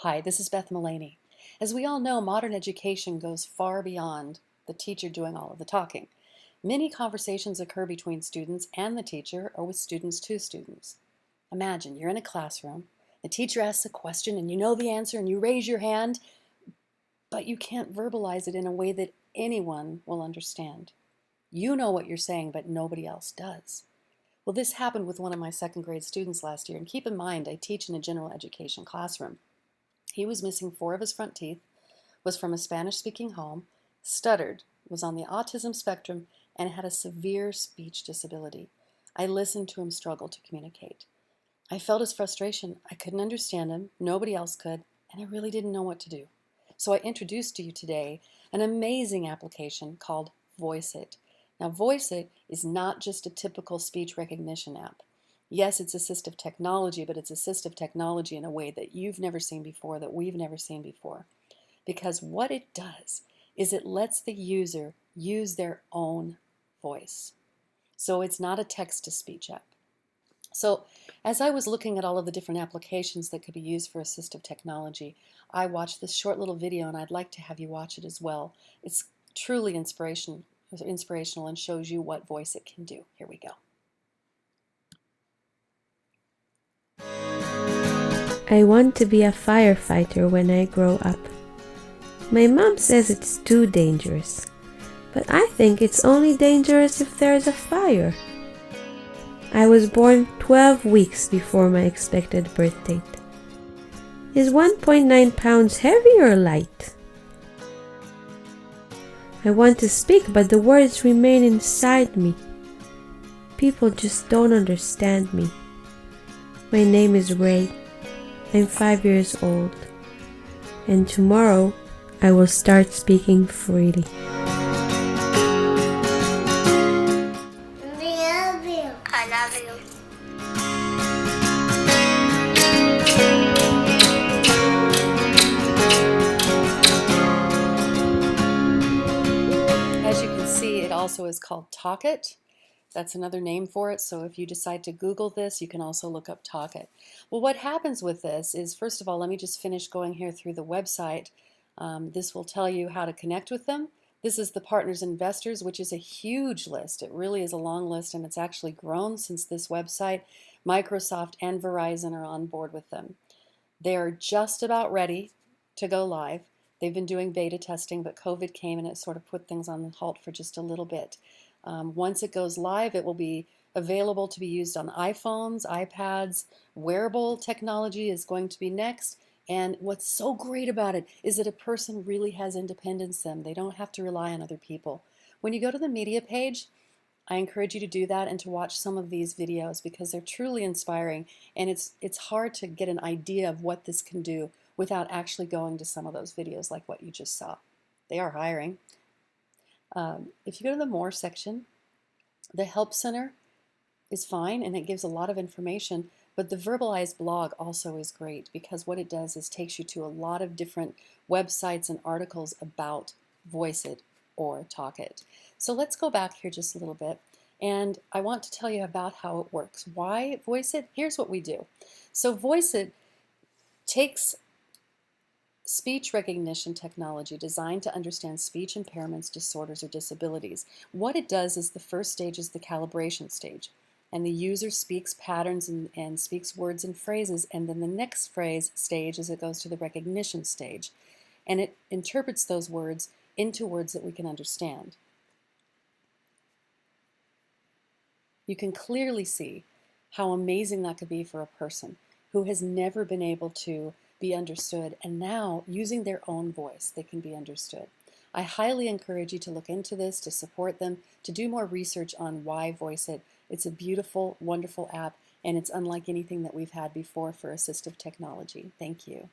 Hi, this is Beth Mullaney. As we all know, modern education goes far beyond the teacher doing all of the talking. Many conversations occur between students and the teacher or with students to students. Imagine you're in a classroom, the teacher asks a question and you know the answer and you raise your hand, but you can't verbalize it in a way that anyone will understand. You know what you're saying, but nobody else does. Well, this happened with one of my second grade students last year, and keep in mind, I teach in a general education classroom. He was missing 4 of his front teeth, was from a Spanish-speaking home, stuttered, was on the autism spectrum, and had a severe speech disability. I listened to him struggle to communicate. I felt his frustration. I couldn't understand him, nobody else could, and I really didn't know what to do. So I introduced to you today an amazing application called Voiceitt. Now, Voiceitt is not just a typical speech recognition app. Yes, it's assistive technology, but it's assistive technology in a way that you've never seen before, that we've never seen before. Because what it does is it lets the user use their own voice. So it's not a text-to-speech app. So as I was looking at all of the different applications that could be used for assistive technology, I watched this short little video, and I'd like to have you watch it as well. It's truly inspirational and shows you what Voiceitt can do. Here we go. I want to be a firefighter when I grow up. My mom says it's too dangerous, but I think it's only dangerous if there's a fire. I was born 12 weeks before my expected birth date. Is 1.9 pounds heavy or light? I want to speak, but the words remain inside me. People just don't understand me. My name is Ray. I'm 5 years old, and tomorrow I will start speaking freely. I love you. As you can see, it also is called Talkit. That's another name for it, so if you decide to Google this, you can also look up Talkit. Well, what happens with this is, first of all, let me just finish going here through the website. This will tell you how to connect with them. This is the Partners Investors, which is a huge list. It really is a long list, and it's actually grown since this website. Microsoft and Verizon are on board with them. They are just about ready to go live. They've been doing beta testing, but COVID came and it sort of put things on halt for just a little bit. Once it goes live, it will be available to be used on iPhones, iPads. Wearable technology is going to be next. And what's so great about it is that a person really has independence in them. They don't have to rely on other people. When you go to the media page, I encourage you to do that and to watch some of these videos because they're truly inspiring, and it's hard to get an idea of what this can do without actually going to some of those videos like what you just saw. They are hiring. If you go to the More section, the Help Center is fine and it gives a lot of information, but the Verbalized blog also is great because what it does is takes you to a lot of different websites and articles about Voiceitt or Talkit. So let's go back here just a little bit, and I want to tell you about how it works. Why Voiceitt? Here's what we do. So Voiceitt takes speech recognition technology designed to understand speech impairments, disorders, or disabilities. What it does is the first stage is the calibration stage, and the user speaks patterns and speaks words and phrases, and then the next stage is it goes to the recognition stage, and it interprets those words into words that we can understand. You can clearly see how amazing that could be for a person who has never been able to be understood, and now using their own voice they can be understood. I highly encourage you to look into this, to support them, to do more research on why Voiceitt. It's a beautiful, wonderful app, and it's unlike anything that we've had before for assistive technology. Thank you.